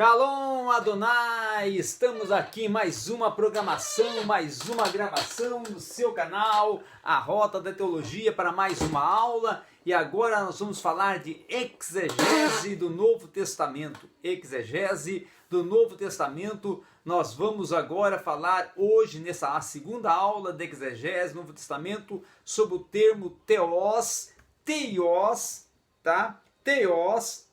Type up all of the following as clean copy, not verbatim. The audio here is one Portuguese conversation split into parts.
Shalom Adonai, estamos aqui em mais uma programação, mais uma gravação no seu canal, a Rota da Teologia, para mais uma aula. E agora nós vamos falar de exegese do Novo Testamento. Exegese do Novo Testamento. Nós vamos agora falar hoje, nessa segunda aula de exegese do Novo Testamento, sobre o termo teos, tá? Teos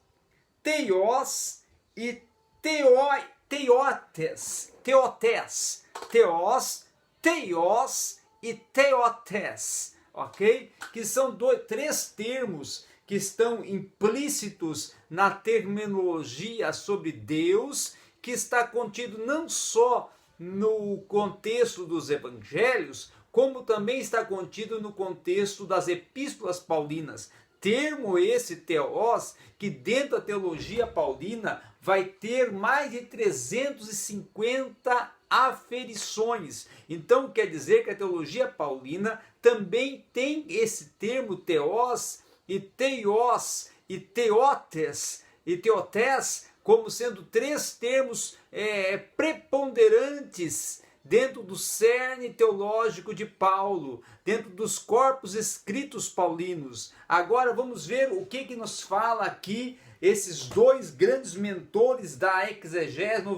e teotes, teos e teotes, ok? Que são três termos que estão implícitos na terminologia sobre Deus, que está contido não só no contexto dos evangelhos, como também está contido no contexto das epístolas paulinas. Termo esse, teos, que dentro da teologia paulina vai ter mais de 350 aferições. Então quer dizer que a teologia paulina também tem esse termo teos e teotes como sendo três termos preponderantes dentro do cerne teológico de Paulo, dentro dos corpos escritos paulinos. Agora vamos ver o que nos fala aqui esses dois grandes mentores da exegese do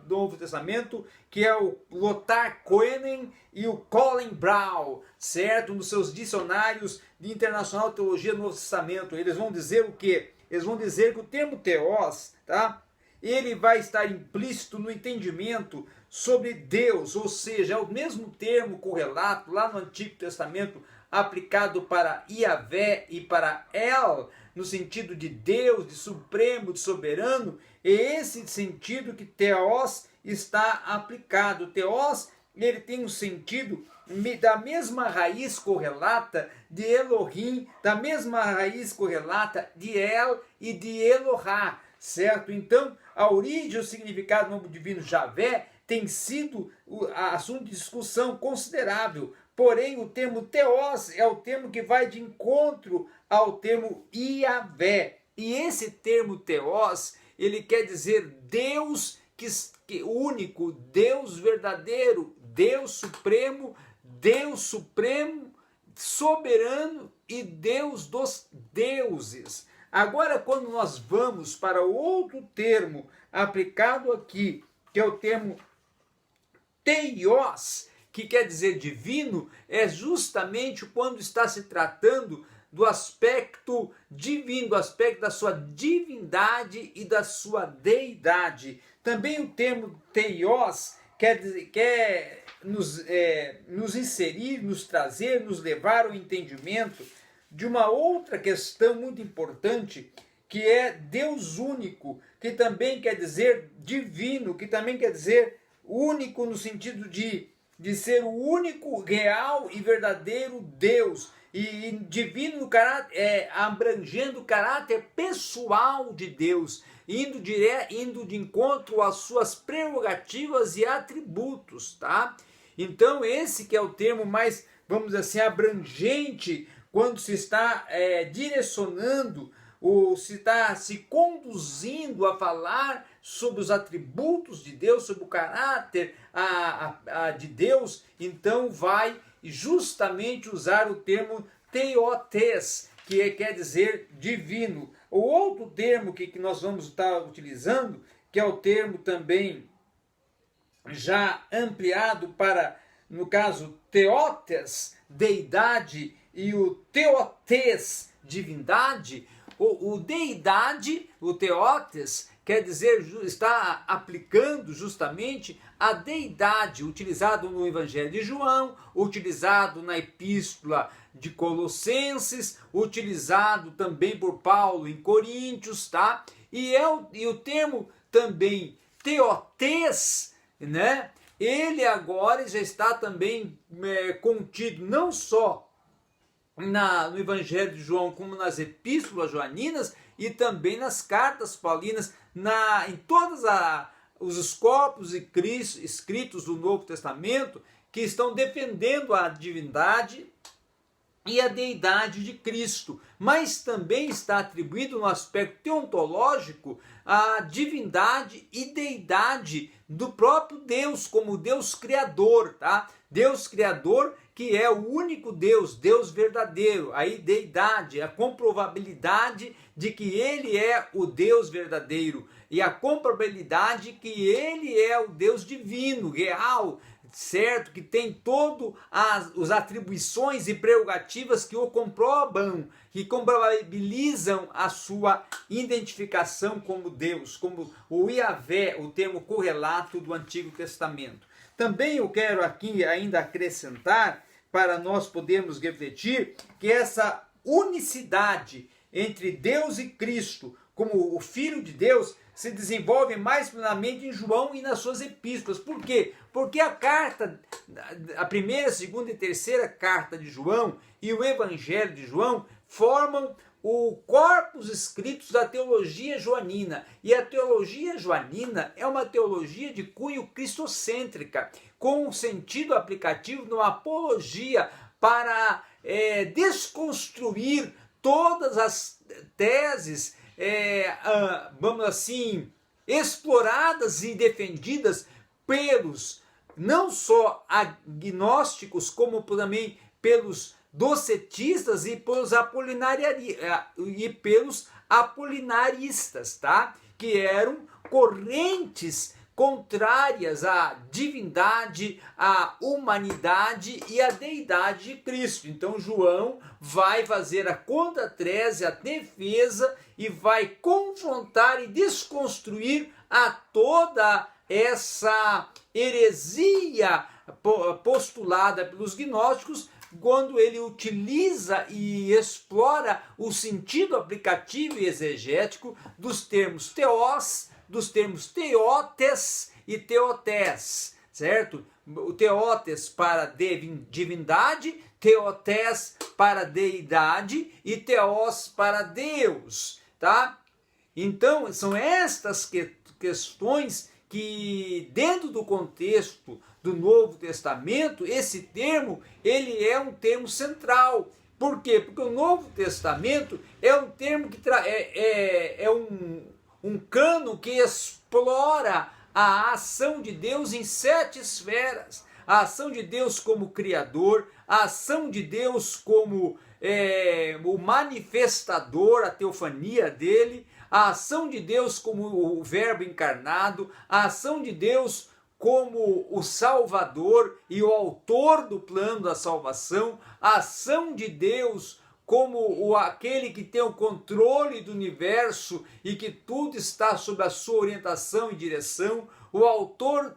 Novo Testamento, que é o Lothar Koenen e o Colin Brown, certo? Nos seus dicionários de Internacional Teologia do Novo Testamento. Eles vão dizer o quê? Eles vão dizer que o termo teos, tá? Ele vai estar implícito no entendimento sobre Deus, ou seja, é o mesmo termo correlato lá no Antigo Testamento aplicado para Yahvé e para El, no sentido de Deus, de supremo, de soberano. É esse sentido que teos está aplicado. Teos, ele tem um sentido da mesma raiz correlata de Elohim, da mesma raiz correlata de El e de Elohá, certo? Então, a origem e o significado do nome divino Javé tem sido assunto de discussão considerável. Porém, o termo teos é o termo que vai de encontro ao termo Yahvé. E esse termo teos, ele quer dizer Deus único, Deus verdadeiro, Deus supremo, soberano e Deus dos deuses. Agora, quando nós vamos para outro termo aplicado aqui, que é o termo teios, que quer dizer divino, é justamente quando está se tratando do aspecto divino, do aspecto da sua divindade e da sua deidade. Também o termo teios quer nos inserir, nos trazer, nos levar ao entendimento de uma outra questão muito importante, que é Deus único, que também quer dizer divino, que também quer dizer único no sentido de ser o único, real e verdadeiro Deus, e divino no caráter, abrangendo o caráter pessoal de Deus, indo de encontro às suas prerrogativas e atributos, tá? Então esse que é o termo mais, vamos dizer assim, abrangente, quando se está direcionando, ou se está se conduzindo a falar sobre os atributos de Deus, sobre o caráter de Deus, então vai justamente usar o termo teotes, que quer dizer divino. O outro termo que nós vamos estar utilizando, que é o termo também já ampliado para, no caso, teotes, deidade, e o teotes, divindade. O deidade, o teotes, quer dizer, está aplicando justamente a deidade, utilizado no Evangelho de João, utilizado na Epístola de Colossenses, utilizado também por Paulo em Coríntios, tá? E o termo também teotes, né? Ele agora já está também contido não só no Evangelho de João, como nas epístolas joaninas e também nas cartas paulinas, em todos os corpos escritos do Novo Testamento, que estão defendendo a divindade e a deidade de Cristo, mas também está atribuído no aspecto teontológico a divindade e deidade do próprio Deus, como Deus criador, tá? Deus criador, que é o único Deus, Deus verdadeiro, aí deidade, a comprovabilidade de que ele é o Deus verdadeiro e a comprovabilidade que ele é o Deus divino, real, certo? Que tem todas as atribuições e prerrogativas que o comprovam, que comprovabilizam a sua identificação como Deus, como o Yahvé, o termo correlato do Antigo Testamento. Também eu quero aqui ainda acrescentar, para nós podermos refletir, que essa unicidade entre Deus e Cristo, como o Filho de Deus, se desenvolve mais plenamente em João e nas suas epístolas. Por quê? Porque a primeira, segunda e terceira carta de João e o Evangelho de João formam o corpus escritos da teologia joanina. E a teologia joanina é uma teologia de cunho cristocêntrica, com um sentido aplicativo numa apologia para desconstruir todas as teses, vamos assim, exploradas e defendidas pelos não só agnósticos, como também pelos docetistas e pelos apolinaristas, tá? Que eram correntes contrárias à divindade, à humanidade e à deidade de Cristo. Então João vai fazer a contratese, a defesa, e vai confrontar e desconstruir a toda essa heresia postulada pelos gnósticos, quando ele utiliza e explora o sentido aplicativo e exegético dos termos teós, dos termos teotes e teotés, certo? O teotes para divindade, teotés para deidade e teós para Deus, tá? Então, são estas questões que, dentro do contexto do Novo Testamento, esse termo, ele é um termo central. Por quê? Porque o Novo Testamento é um termo que um cano que explora a ação de Deus em 7 esferas. A ação de Deus como Criador, a ação de Deus como o manifestador, a teofania dele, a ação de Deus como o Verbo encarnado, a ação de Deus como o Salvador e o autor do plano da salvação, a ação de Deus como aquele que tem o controle do universo e que tudo está sob a sua orientação e direção, o autor,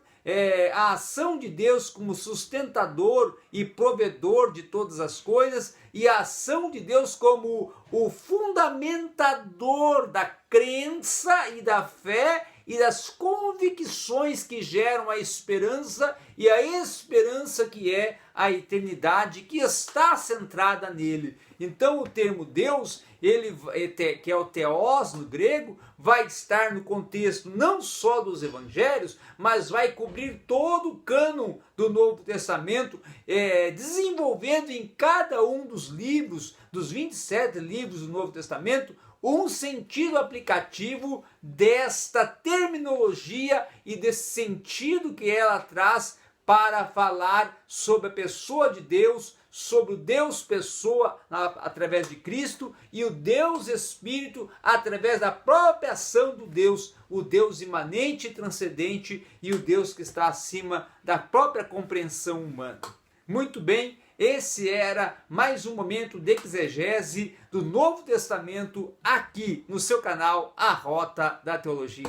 a ação de Deus como sustentador e provedor de todas as coisas, e a ação de Deus como o fundamentador da crença e da fé e das convicções que geram a esperança, e a esperança que é a eternidade, que está centrada nele. Então o termo Deus, que é o theos no grego, vai estar no contexto não só dos evangelhos, mas vai cobrir todo o cânon do Novo Testamento, desenvolvendo em cada um dos livros, dos 27 livros do Novo Testamento, um sentido aplicativo desta terminologia e desse sentido que ela traz para falar sobre a pessoa de Deus, sobre o Deus pessoa através de Cristo e o Deus Espírito através da própria ação do Deus, o Deus imanente e transcendente e o Deus que está acima da própria compreensão humana. Muito bem, esse era mais um momento de exegese do Novo Testamento aqui no seu canal A Rota da Teologia.